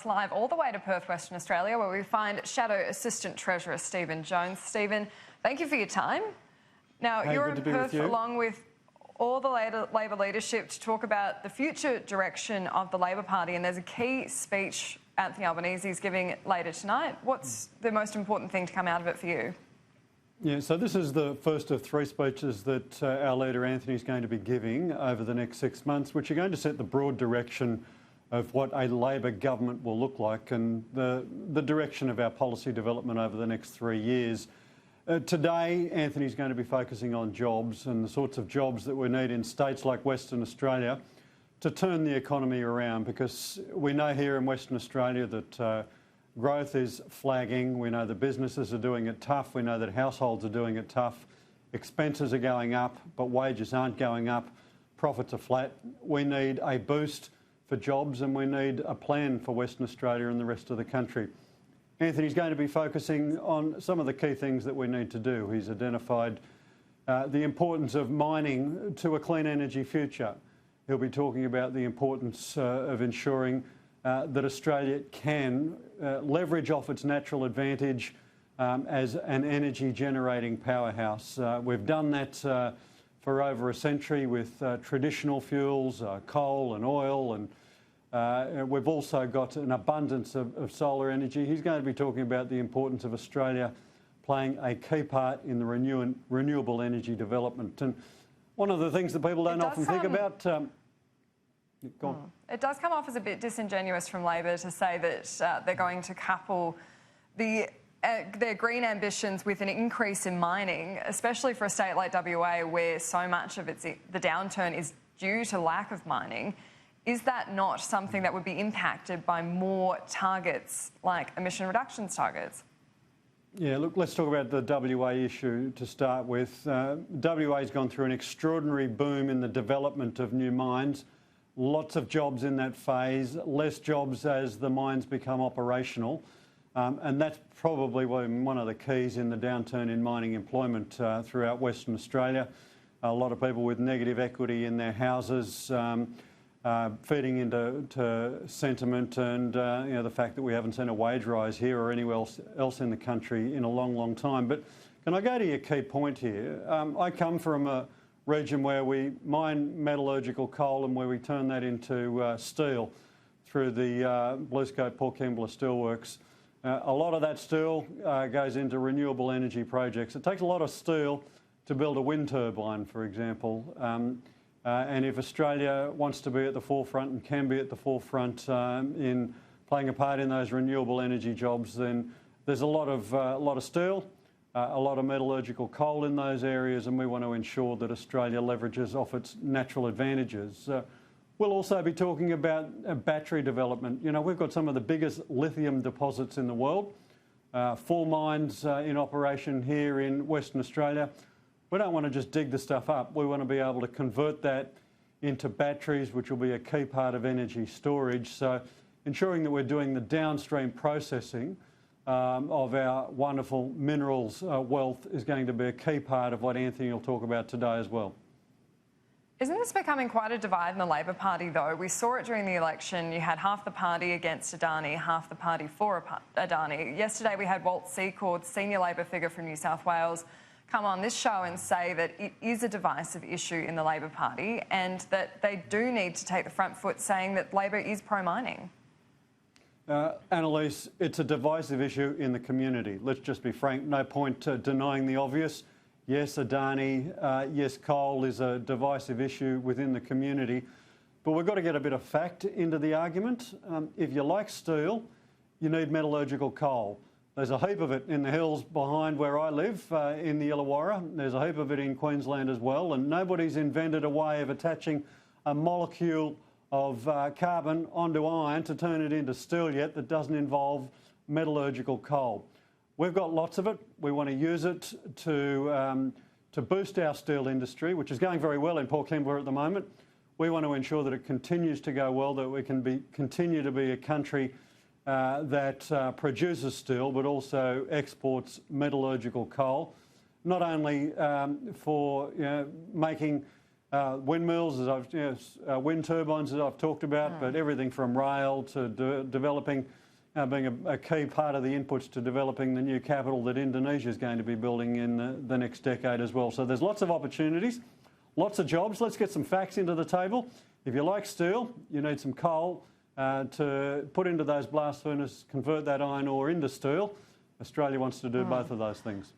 Live all the way to Perth, Western Australia, where we find Shadow Assistant Treasurer Stephen Jones. Stephen, thank you for your time. Now, hey, you're in Perth along with all the Labor leadership to talk about the future direction of the Labor Party, and there's a key speech Anthony Albanese is giving later tonight. What's the most important thing to come out of it for you? Yeah, so this is the first of three speeches that our leader Anthony is going to be giving over the next 6 months, which are going to set the broad direction of what a Labor government will look like and the direction of our policy development over the next 3 years. Today, Anthony's going to be focusing on jobs and the sorts of jobs that we need in states like Western Australia to turn the economy around, because we know here in Western Australia that growth is flagging. We know the businesses are doing it tough. We know that households are doing it tough. Expenses are going up, but wages aren't going up. Profits are flat. We need a boost for jobs, and we need a plan for Western Australia and the rest of the country. Anthony's going to be focusing on some of the key things that we need to do. He's identified the importance of mining to a clean energy future. He'll be talking about the importance of ensuring that Australia can leverage off its natural advantage as an energy generating powerhouse. We've done that for over a century with traditional fuels, coal and oil, and we've also got an abundance of solar energy. He's going to be talking about the importance of Australia playing a key part in the renewable energy development. And one of the things that people don't often think about... Go on. It does come off as a bit disingenuous from Labor to say that they're going to couple their green ambitions with an increase in mining, especially for a state like WA where so much of the downturn is due to lack of mining. Is that not something that would be impacted by more targets like emission reductions targets? Yeah, look, let's talk about the WA issue to start with. WA's gone through an extraordinary boom in the development of new mines. Lots of jobs in that phase, less jobs as the mines become operational. And that's probably one of the keys in the downturn in mining employment throughout Western Australia. A lot of people with negative equity in their houses, feeding into sentiment and the fact that we haven't seen a wage rise here or anywhere else in the country in a long, long time. But can I go to your key point here? I come from a region where we mine metallurgical coal and where we turn that into steel through the BlueScope Port Kembla Steelworks. A lot of that steel goes into renewable energy projects. It takes a lot of steel to build a wind turbine, for example. And if Australia wants to be at the forefront and can be at the forefront in playing a part in those renewable energy jobs, then there's a lot of steel, a lot of metallurgical coal in those areas, and we want to ensure that Australia leverages off its natural advantages. We'll also be talking about battery development. You know, we've got some of the biggest lithium deposits in the world, 4 mines in operation here in Western Australia. We don't want to just dig the stuff up. We want to be able to convert that into batteries, which will be a key part of energy storage. So ensuring that we're doing the downstream processing of our wonderful minerals wealth is going to be a key part of what Anthony will talk about today as well. Isn't this becoming quite a divide in the Labor Party, though? We saw it during the election. You had half the party against Adani, half the party for Adani. Yesterday we had Walt Secord, senior Labor figure from New South Wales, come on this show and say that it is a divisive issue in the Labor Party and that they do need to take the front foot, saying that Labor is pro-mining. Annalise, it's a divisive issue in the community. Let's just be frank, no point denying the obvious. Yes, Adani, yes, coal is a divisive issue within the community, but we've got to get a bit of fact into the argument. If you like steel, you need metallurgical coal. There's a heap of it in the hills behind where I live, in the Illawarra. There's a heap of it in Queensland as well, and nobody's invented a way of attaching a molecule of carbon onto iron to turn it into steel yet that doesn't involve metallurgical coal. We've got lots of it. We want to use it to boost our steel industry, which is going very well in Port Kembla at the moment. We want to ensure that it continues to go well, that we can continue to be a country that produces steel but also exports metallurgical coal, not only for making Windmills, wind turbines, as I've talked about, but everything from rail to developing, being a key part of the inputs to developing the new capital that Indonesia is going to be building in the next decade as well. So there's lots of opportunities, lots of jobs. Let's get some facts into the table. If you like steel, you need some coal to put into those blast furnaces, convert that iron ore into steel. Australia wants to do both of those things.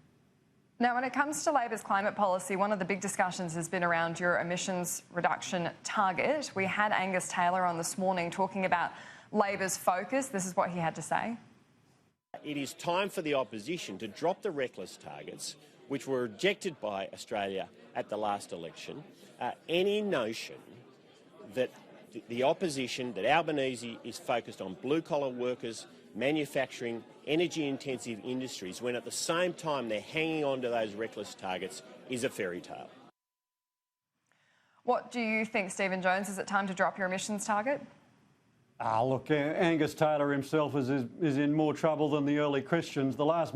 Now, when it comes to Labor's climate policy, one of the big discussions has been around your emissions reduction target. We had Angus Taylor on this morning talking about Labor's focus. This is what he had to say. It is time for the opposition to drop the reckless targets, which were rejected by Australia at the last election. Any notion that the opposition, that Albanese is focused on blue-collar workers, manufacturing, energy-intensive industries, when at the same time they're hanging on to those reckless targets, is a fairy tale. What do you think, Stephen Jones? Is it time to drop your emissions target? Look, Angus Taylor himself is in more trouble than the early Christians. The last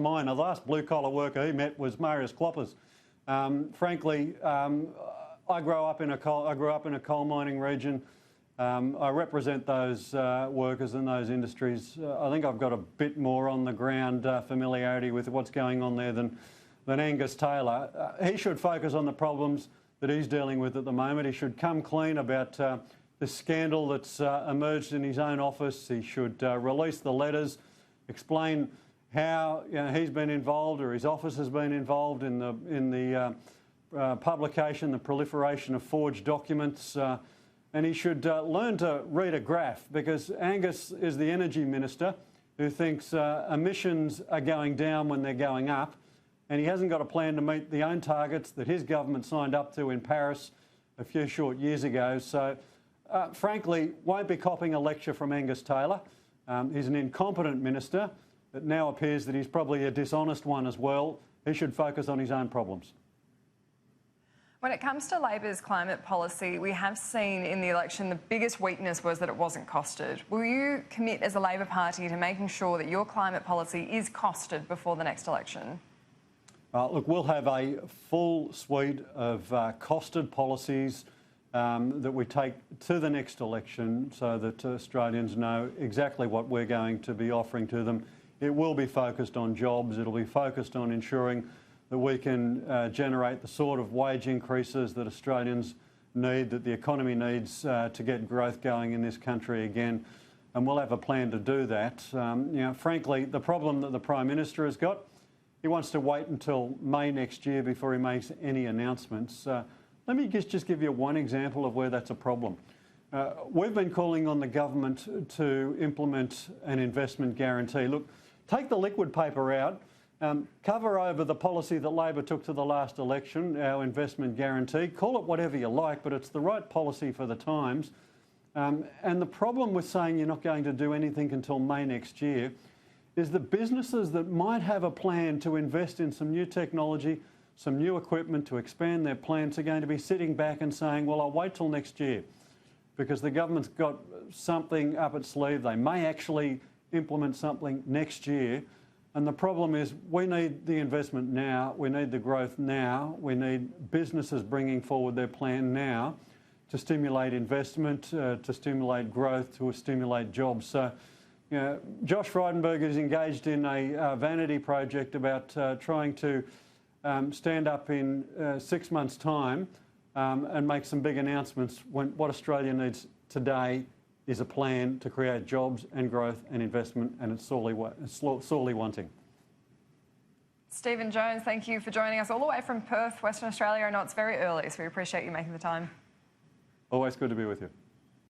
blue-collar worker he met was Marius Kloppers. Frankly, I grew up in a coal mining region. I represent those workers and those industries. I think I've got a bit more on the ground familiarity with what's going on there than Angus Taylor. He should focus on the problems that he's dealing with at the moment. He should come clean about the scandal that's emerged in his own office. He should release the letters, explain how he's been involved or his office has been involved in the publication, the proliferation of forged documents. And he should learn to read a graph, because Angus is the energy minister who thinks emissions are going down when they're going up, and he hasn't got a plan to meet the own targets that his government signed up to in Paris a few short years ago. So, frankly, won't be copying a lecture from Angus Taylor. He's an incompetent minister. It now appears that he's probably a dishonest one as well. He should focus on his own problems. When it comes to Labor's climate policy, we have seen in the election the biggest weakness was that it wasn't costed. Will you commit as a Labor Party to making sure that your climate policy is costed before the next election? Look, we'll have a full suite of costed policies that we take to the next election so that Australians know exactly what we're going to be offering to them. It will be focused on jobs. It'll be focused on ensuring that we can generate the sort of wage increases that Australians need, that the economy needs to get growth going in this country again. And we'll have a plan to do that. Frankly, the problem that the Prime Minister has got, he wants to wait until May next year before he makes any announcements. Let me just give you one example of where that's a problem. We've been calling on the government to implement an investment guarantee. Look, take the liquid paper out. Cover over the policy that Labor took to the last election, our investment guarantee. Call it whatever you like, but it's the right policy for the times. And the problem with saying you're not going to do anything until May next year is that businesses that might have a plan to invest in some new technology, some new equipment to expand their plants are going to be sitting back and saying, well, I'll wait till next year because the government's got something up its sleeve. They may actually implement something next year. And the problem is we need the investment now, we need the growth now, we need businesses bringing forward their plan now to stimulate investment, to stimulate growth, to stimulate jobs. So, Josh Frydenberg is engaged in a vanity project about trying to stand up in 6 months' time and make some big announcements when what Australia needs today is a plan to create jobs and growth and investment, and it's sorely wanting. Stephen Jones, thank you for joining us all the way from Perth, Western Australia. I know it's very early, so we appreciate you making the time. Always good to be with you.